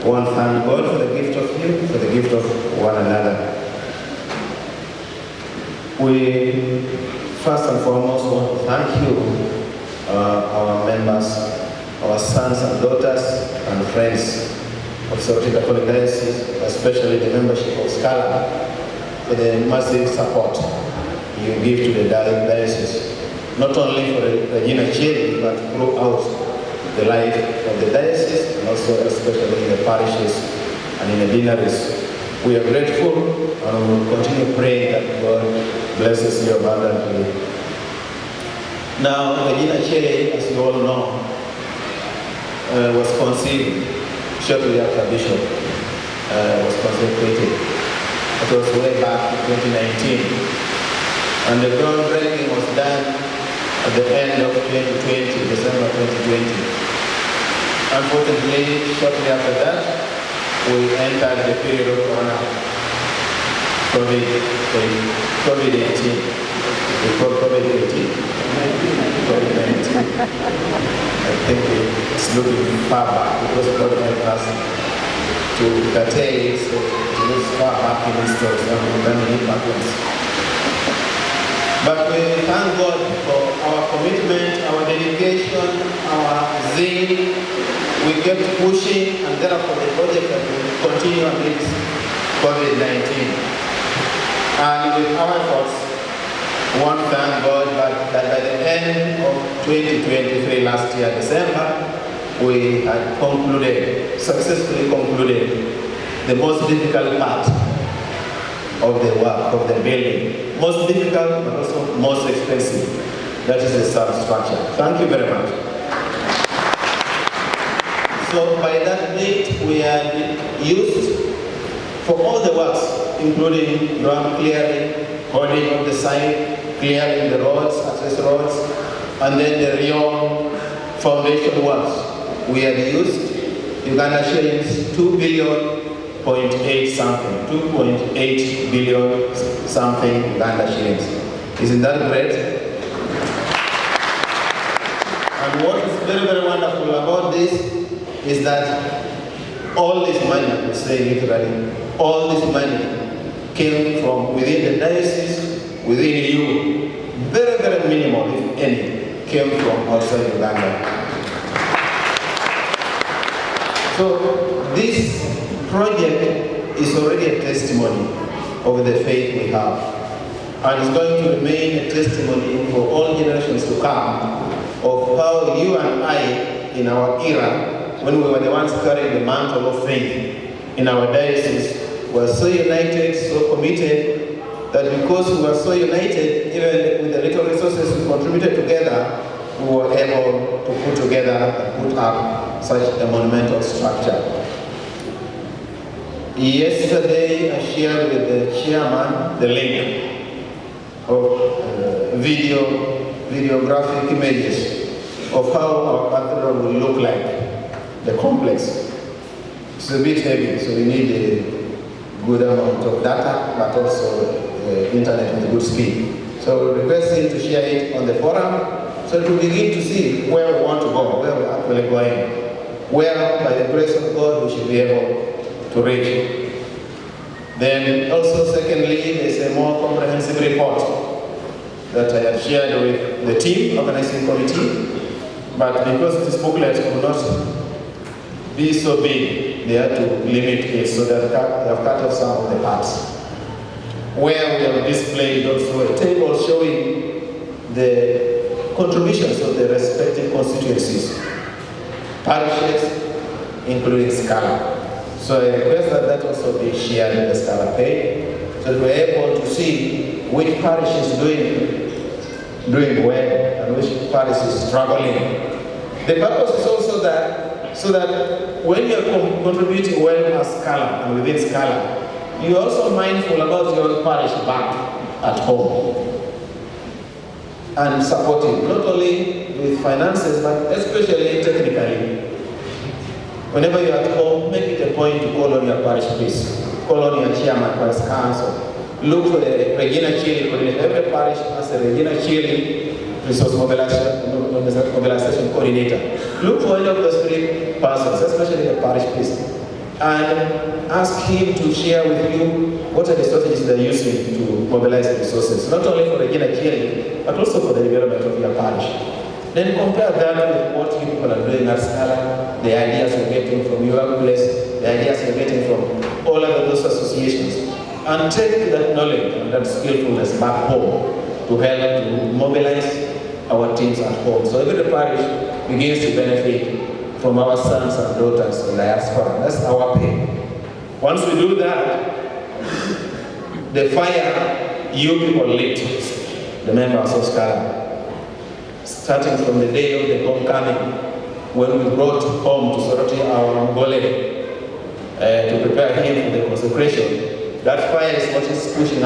We want to thank God for the gift of you, for the gift of one another. We first and foremost want to thank you, our members, our sons and daughters and friends of Soroti Catholic Diocese, especially the membership of Scala, for the massive support you give to the diocese, not only for Regina Caeli, but throughout the life of the diocese, and also especially in the parishes and in the deaneries. We are grateful and we will continue praying that God blesses you abundantly. Now, Regina Caeli, as you all know, was conceived shortly after Bishop was consecrated. It was way back in 2019. And the groundbreaking was done at the end of 2020, December 2020. Unfortunately, shortly after that, we entered the period of Corona, COVID-18. We call COVID-19. I think it's looking far back because God helped us to Caeli, so it looks far back in history, so we're going to need backwards. But we thank God for our commitment, our dedication, our zeal. We kept pushing, and therefore the project will continue amidst COVID-19. And with our efforts, we want to thank God that by the end of 2023, last year, December, we had successfully concluded the most difficult part of the work, of the building. Most difficult, but also most expensive. That is the substructure. Thank you very much. So by that date, we had used for all the works, including ground clearing, holding of the site, clearing the roads, access roads, and then the Rio foundation works. We had used Uganda shillings 2.8 something, 2.8 billion something Uganda shillings. Isn't that great? And what is very, very wonderful about this is that all this money, I would say literally, all this money came from within the diocese, within you. Very, very minimal, if any, came from outside Uganda. So this project is already a testimony of the faith we have. And it's going to remain a testimony for all generations to come of how you and I, in our era, when we were the ones carrying the mantle of faith in our diocese, were so united, so committed, that because we were so united, even with the little resources we contributed together, we were able to put together and put up such a monumental structure. Yesterday, I shared with the chairman the link of videographic images of how our cathedral will look like. The complex. It's a bit heavy, so we need a good amount of data, but also internet with good speed. So we request him to share it on the forum, so to begin to see where we want to go, where we're actually going, where by the grace of God we should be able to reach. Then also secondly, there's a more comprehensive report that I have shared with the team, organizing committee, but because this booklet could not be so big, they had to limit it, so they have cut off some of the parts. Where we have displayed also a table showing the contributions of the respective constituencies, parishes, including Scala. So I request that also be shared in the Scala page, so that we're able to see which parish is doing well and which parish is struggling. The purpose is also that so that when you're contributing well as Scala and within Scala, you're also mindful about your own parish back at home and supporting, not only with finances, but especially technically. Whenever you're at home, make it a point to call on your parish priest, call on your chairman, parish council, look for the Regina Caeli coordinator. Every parish has a Regina Caeli resource mobilization coordinator. Look for any of those three persons, especially the parish priest, and ask him to share with you what are the strategies they're using to mobilize resources, not only for Regina Caeli, but also for the development of your parish. Then compare that with what you people are doing at Scala, the ideas you're getting from your place, the ideas you're getting from all of those associations, and take that knowledge and that skillfulness back home to help to mobilize our teams at home. So every parish begins to benefit from our sons and daughters in diaspora. That's our pay. Once we do that, the fire you people lit, the members of Scala, starting from the day of the homecoming, when we brought home to Soroti our Mgole to prepare him for the consecration, that fire is what is pushing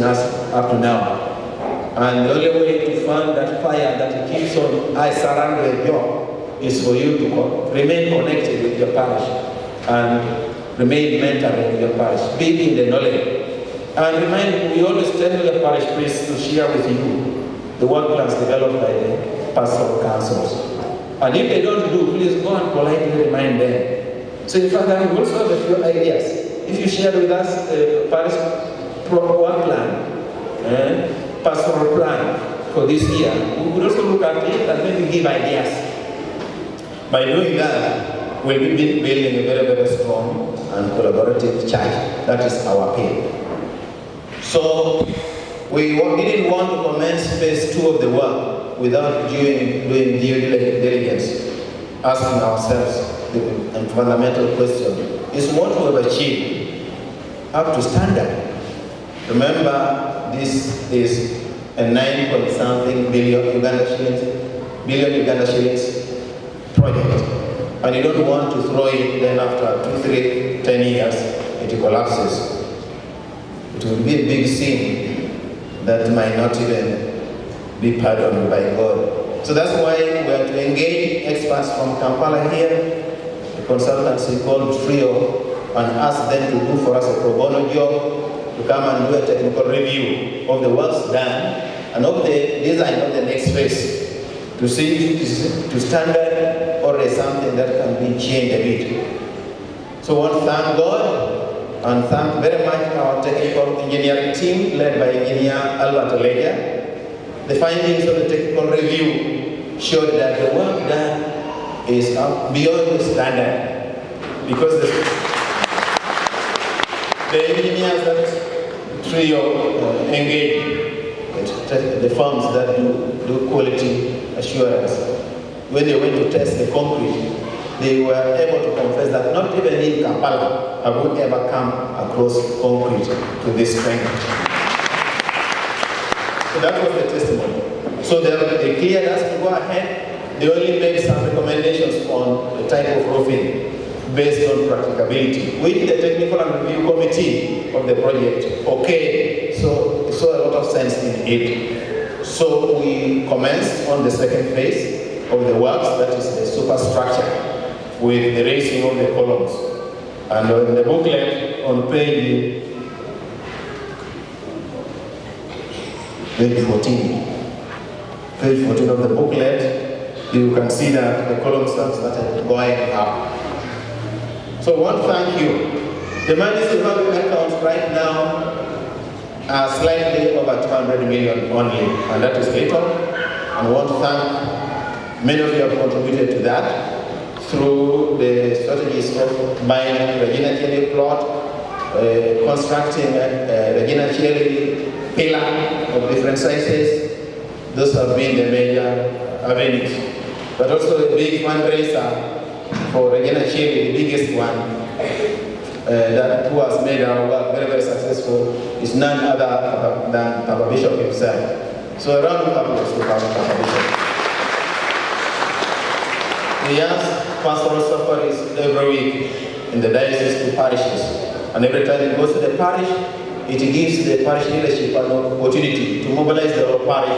us up to now. And the only way to fund that fire that keeps on, I surround with you, is for you to remain connected with your parish and remain mentoring with your parish, be in the knowledge. And we always tell the parish priests to share with you the work plans developed by the pastoral councils. And if they don't do, please go and politely remind them. So in fact, we also have a few ideas. If you share with us the parish work plan, pastoral plan for this year, we would also look at it and maybe give ideas. By doing that, we'll be building a very, very strong and collaborative church. That is our aim. So we didn't want to commence phase 2 of the work without doing due diligence, asking ourselves the fundamental question, is what we have achieved up to standard? Remember, this is a 9-point-something billion Uganda shillings project, and you don't want to throw it, then after 2, 3, 10 years, it collapses. It will be a big sin that might not even be pardoned by God. So that's why we are to engage experts from Kampala here, a consultancy called Trio, and ask them to do for us a pro bono job, to come and do a technical review of the works done, and of the design of the next phase, to see if it is to standard or is something that can be changed a bit. So I want to thank God and thank very much our technical engineering team led by Engineer Albert Olegia. The findings of the technical review showed that the work done is beyond the standard, because the engineers that Trio engaged, the firms that do quality assurance, when they went to test the concrete, they were able to confess that not even in Kampala have we ever come across concrete to this strength. So that was the testimony. So they cleared us to go ahead. They only made some recommendations on the type of roofing based on practicability, which the technical and review committee of the project, okay, so it saw a lot of sense in it. So we commenced on the second phase of the works, that is the superstructure, with the raising of the columns. And in the booklet on page 14 of the booklet, you can see that the columns have started going up. So I want to thank you. The monies we have in account right now are slightly over 200 million only, and that is little. And I want to thank many of you have contributed to that through the strategies of buying Regina Caeli plot, constructing Regina Caeli pillar of different sizes. Those have been the major avenues. But also a big fundraiser for Regina Caeli, the biggest one, that who has made our work very, very successful, is none other than Papa Bishop himself. So a round of applause to Papa Bishop. He has pastoral safaris every week in the diocese to parishes. And every time he goes to the parish, it gives the parish leadership an opportunity to mobilize the whole parish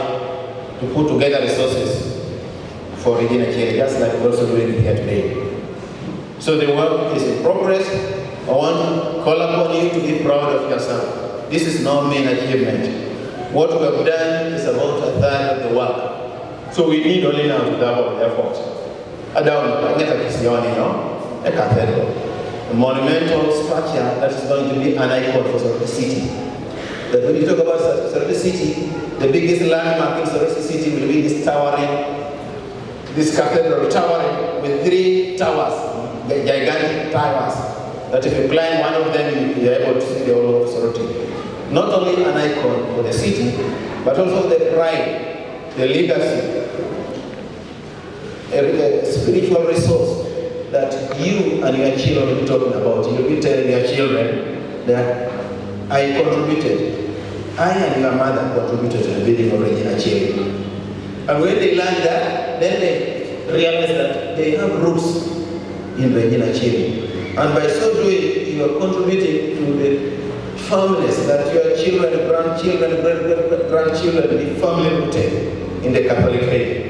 to put together resources for Regina Caeli, just like we're also doing here today. So the work is in progress. I want to call upon you to be proud of yourself. This is no mean achievement. What we have done is about a third of the work. So we need only now to double the effort. A Cathedral. monumental structure that is going to be an icon for Soroti City. But when you talk about Soroti City, the biggest landmark in Soroti City will be this cathedral towering with 3 towers, gigantic towers, that if you climb one of them, you're able to see the whole of Soroti. Not only an icon for the city, but also the pride, the legacy, a spiritual resource that you and your children will be talking about. You'll be telling your children that I and your mother contributed to the building of Regina Caeli. And when they learn that, then they realize that they have roots in Regina Caeli. And by so doing, you are contributing to the families that your children, grandchildren, great-grandchildren will be family rooted in the Catholic faith.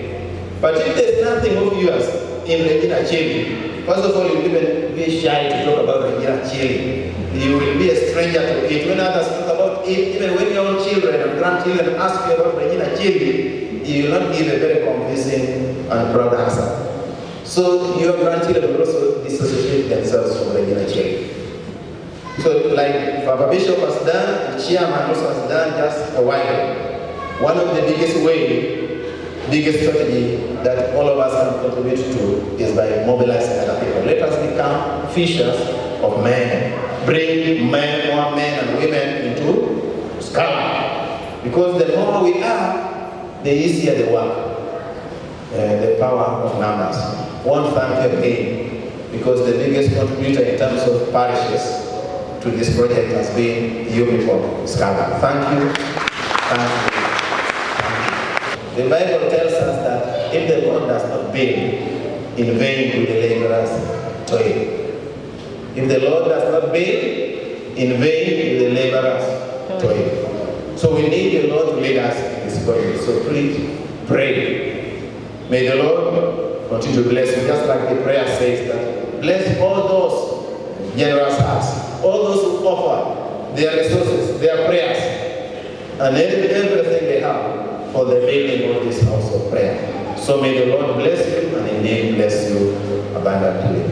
But if there's nothing of yours in Regina Caeli, first of all, you will even be shy to talk about Regina Caeli. You will be a stranger to it. When others talk about it, even when your own children and grandchildren ask you about Regina Caeli, you will not give a very convincing and proud answer. So your grandchildren will also dissociate themselves from Regina Caeli. So like Papa Bishop has done, the chairman also has done just a while. One of the biggest strategy that all of us can contribute to is by mobilizing other people. Let us become fishers of men. Bring more men and women into Scala. Because the more we are, the easier the work. The power of numbers. One thank you again, because the biggest contributor in terms of parishes to this project has been you people, Scala. Thank you. Thank you. The Bible tells us that if the Lord does not build, in vain do the laborers toil. If the Lord does not build, in vain do the laborers toil. So we need the Lord to lead us in this project. So please pray. May the Lord continue to bless you, just like the prayer says that bless all those generous hearts, all those who offer their resources, their prayers, and everything they have for the building of this house of prayer. So may the Lord bless you and indeed bless you abundantly.